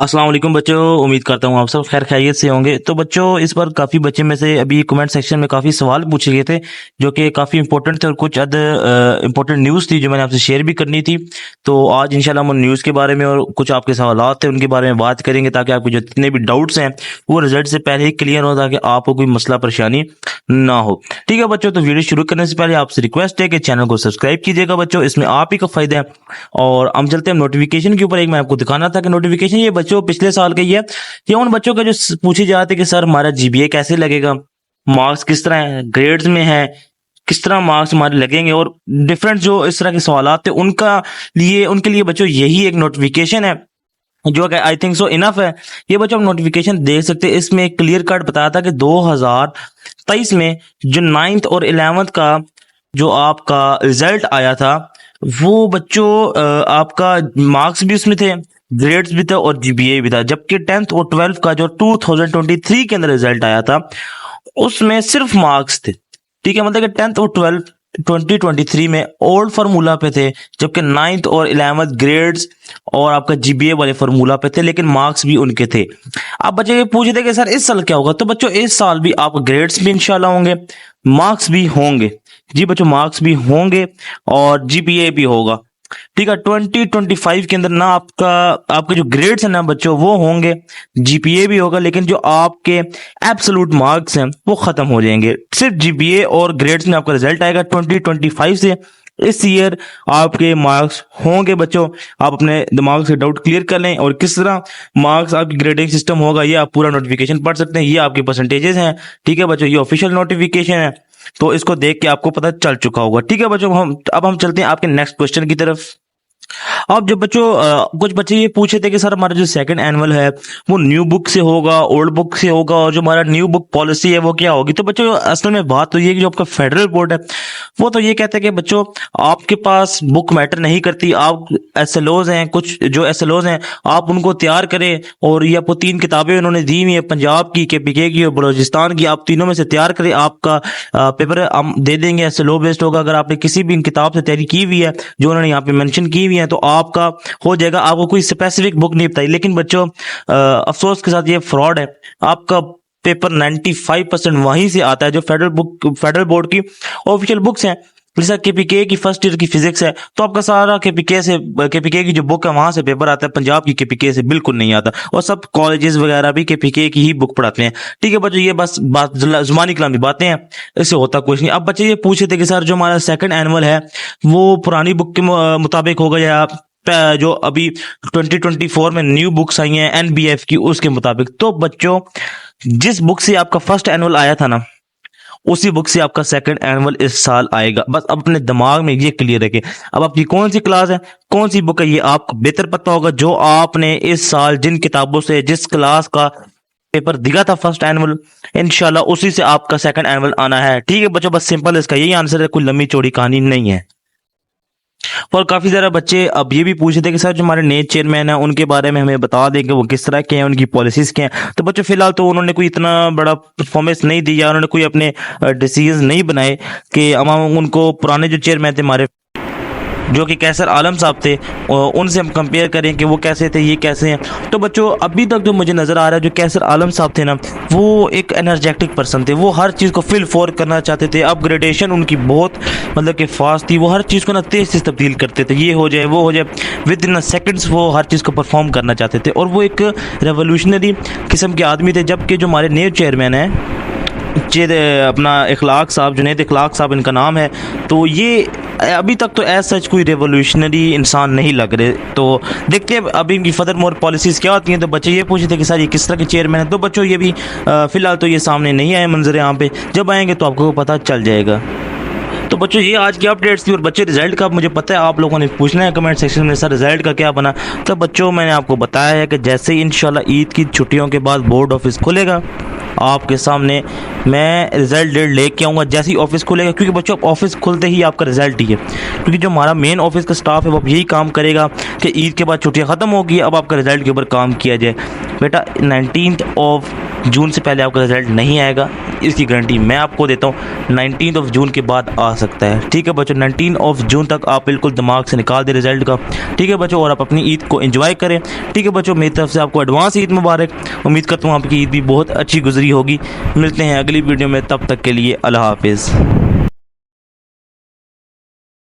अस्सलाम वालेकुम बच्चों, उम्मीद करता हूँ आप सब खैर खैरियत से होंगे। तो बच्चों, इस बार काफ़ी बच्चे में से अभी कमेंट सेक्शन में काफ़ी सवाल पूछे गए थे जो कि काफ़ी इंपॉर्टेंट थे और कुछ अदर इंपॉर्टेंट न्यूज़ थी जो मैंने आपसे शेयर भी करनी थी। तो आज इंशाल्लाह हम उन न्यूज़ के बारे में और कुछ आपके सवालात थे उनके बारे में बात करेंगे ताकि आपके जो जितने भी डाउट्स हैं वो रिजल्ट से पहले ही क्लियर हो ताकि आपको कोई मसला परेशानी ना हो। ठीक है बच्चों, तो वीडियो शुरू करने से पहले आपसे रिक्वेस्ट है कि चैनल को सब्सक्राइब कीजिएगा बच्चों, इसमें आप ही का फायदा है। और हम चलते हैं नोटिफिकेशन के ऊपर। एक मैं आपको दिखाना था कि नोटिफिकेशन ये बच्चों पिछले साल का ही है। ये उन बच्चों का जो पूछे जाते कि सर हमारा जीबीए कैसे लगेगा, मार्क्स किस तरह है, ग्रेड्स में है, किस तरह मार्क्स हमारे लगेंगे और डिफरेंट जो इस तरह के सवालात थे उनके लिए बच्चों यही एक नोटिफिकेशन है जो कि आई थिंक सो इनफ है। ये बच्चों हम नोटिफिकेशन देख सकते हैं, इसमें क्लियर कट बताया था कि 2023 में जो 9th और 11th का जो आपका रिजल्ट आया था वो बच्चों आपका मार्क्स भी उसमें थे, ग्रेड्स भी थे और जीपीए भी था। जबकि 10th और 12th का जो 2023 के अंदर रिजल्ट आया था उसमें सिर्फ मार्क्स थे। ठीक है, मतलब कि 10th और 12th 2023 में ओल्ड फार्मूला पे थे, जबकि 9th और 11th ग्रेड्स और आपका जीबीए वाले फार्मूला पे थे, लेकिन मार्क्स भी उनके थे। अब बच्चे ये पूछ रहे थे कि सर इस साल क्या होगा। तो बच्चों इस साल भी आपको ग्रेड्स भी इंशाल्लाह होंगे, मार्क्स भी होंगे। जी बच्चों, मार्क्स भी होंगे और जीपीए भी होगा। ठीक है, 2025 के अंदर ना आपके जो ग्रेड्स है ना बच्चों वो होंगे, जीपीए भी होगा, लेकिन जो आपके एब्सोल्यूट मार्क्स हैं वो खत्म हो जाएंगे। सिर्फ जीपीए और ग्रेड्स में आपका रिजल्ट आएगा 2025 से। इस ईयर आपके मार्क्स होंगे बच्चों। आप अपने दिमाग से डाउट क्लियर कर लें और किस तरह मार्क्स आपकी ग्रेडिंग सिस्टम होगा ये आप पूरा नोटिफिकेशन पढ़ सकते हैं। ये आपके परसेंटेजेस हैं। ठीक है बच्चों, ये ऑफिशियल नोटिफिकेशन है तो इसको देख के आपको पता चल चुका होगा। ठीक है बच्चों, हम चलते हैं आपके नेक्स्ट क्वेश्चन की तरफ। अब जब बच्चों कुछ बच्चे ये पूछे थे कि सर हमारा जो सेकंड एनुअल है वो न्यू बुक से होगा, ओल्ड बुक से होगा, और जो हमारा न्यू बुक पॉलिसी है वो क्या होगी। तो बच्चों असल में बात तो ये कि जो आपका फेडरल बोर्ड है वो तो ये कहता है कि बच्चों आपके पास बुक मैटर नहीं करती, आप एसएलओज हैं, कुछ जो एसएलओज हैं आप उनको तैयार करें। और ये आपको 3 किताबें उन्होंने दी हुई है, पंजाब की, केपीके की और बलोचिस्तान की। आप तीनों में से तैयार करें, आपका पेपर हम दे देंगे, एसएलओ बेस्ड होगा। अगर आपने किसी भी इन किताब से तैयारी की हुई है जो उन्होंने यहाँ पे मेंशन की हुई है तो आपका हो जाएगा। आपको कोई स्पेसिफिक बुक नहीं बताई। लेकिन बच्चों अफसोस के साथ ये फ्रॉड है। आपका पेपर 95% वहीं से आता है जो फेडरल बोर्ड की ऑफिशियल बुक्स हैं। जैसा केपीके की फर्स्ट ईयर की फिजिक्स है तो आपका सारा केपीके की जो बुक है वहां से पेपर आता है, पंजाब की केपीके से बिल्कुल नहीं आता। और सब कॉलेजेस वगैरह भी केपीके की ही बुक पढ़ाते हैं। ठीक है बच्चों, ये बस बात जुबानी कलामी बातें हैं, इससे होता कुछ नहीं। अब बच्चे ये पूछे थे कि सर जो हमारा सेकंड एनुअल है वो पुरानी बुक के मुताबिक होगा या जो अभी 2024 में न्यू बुक्स आई हैं एनबीएफ की उसके मुताबिक। तो बच्चों जिस बुक से आपका फर्स्ट एनुअल आया था ना उसी बुक से आपका सेकंड एनुअल इस साल आएगा। बस अपने दिमाग में ये क्लियर रखें। अब आपकी कौन सी क्लास है, कौन सी बुक है, ये आपको बेहतर पता होगा। जो आपने इस साल जिन किताबों से जिस क्लास का पेपर दिया था फर्स्ट एनुअल, इंशाल्लाह उसी से आपका सेकंड एनुअल आना है। ठीक है बच्चों, बस सिंपल इसका यही आंसर है, कोई लंबी चौड़ी कहानी नहीं है। और काफी सारे बच्चे अब ये भी पूछे थे कि सर जो हमारे नए चेयरमैन हैं उनके बारे में हमें बता दें कि वो किस तरह के हैं, उनकी पॉलिसीज क्या हैं। तो बच्चों फिलहाल तो उन्होंने कोई इतना बड़ा परफॉर्मेंस नहीं दिया, उन्होंने कोई अपने डिसीजन नहीं बनाए कि हम उनको पुराने जो चेयरमैन थे हमारे जो कि कैसर आलम साहब थे और उनसे हम कंपेयर करें कि वो कैसे थे ये कैसे हैं। तो बच्चों अभी तक जो मुझे नज़र आ रहा है जो कैसर आलम साहब थे ना वो एक एनर्जेटिक पर्सन थे, वो हर चीज़ को फिल फॉर करना चाहते थे। अपग्रेडेशन उनकी बहुत मतलब कि फास्ट थी, वो हर चीज़ को ना तेज़ से तब्दील करते थे, ये हो जाए वो हो जाए, विद इन सेकेंड्स वो हर चीज़ को परफॉर्म करना चाहते थे और वो एक रेवोल्यूशनरी किस्म के आदमी थे। जबकि जो हमारे नए चेयरमैन हैं अपना इखलाक साहब, जुनैद इखलाक साहब इनका नाम है, तो ये अभी तक तो एज सच कोई रेवोल्यूशनरी इंसान नहीं लग रहे। तो देखते हैं अभी इनकी फर्दर मोर पॉलिसीज़ क्या होती हैं। तो बच्चे ये पूछे थे कि सर ये किस तरह के चेयरमैन है। तो बच्चों ये भी फ़िलहाल तो ये सामने नहीं आए मंजर यहाँ पे, जब आएंगे तो आपको पता चल जाएगा। तो बच्चों ये आज की अपडेट्स थी। और बच्चे रिजल्ट का मुझे पता है आप लोगों ने पूछना है कमेंट सेक्शन में सर रिजल्ट का क्या बना। तो बच्चों मैंने आपको बताया है कि जैसे ही इंशाल्लाह ईद की छुट्टियों के बाद बोर्ड ऑफिस खुलेगा आपके सामने मैं रिज़ल्ट डेट लेके आऊँगा जैसे ही ऑफिस खुलेगा, क्योंकि बच्चों अब ऑफिस खुलते ही आपका रिज़ल्ट ही है, क्योंकि जो हमारा मेन ऑफिस का स्टाफ है वो अब यही काम करेगा कि ईद के बाद छुट्टियाँ ख़त्म हो गई, अब आपका रिज़ल्ट के ऊपर काम किया जाए। बेटा 19 ऑफ जून से पहले आपका रिज़ल्ट नहीं आएगा, इसकी गारंटी मैं आपको देता हूँ। 19 ऑफ जून के बाद आ सकता है। ठीक है बच्चों, 19 ऑफ जून तक आप बिल्कुल दिमाग से निकाल दें रिज़ल्ट का। ठीक है बच्चों, और आप अपनी ईद को एंजॉय करें। ठीक है बच्चों, मेरी तरफ से आपको एडवांस ईद मुबारक। उम्मीद करता हूँ आपकी ईद भी बहुत अच्छी गुजरी होगी। मिलते हैं अगली वीडियो में, तब तक के लिए अल्लाह हाफिज़।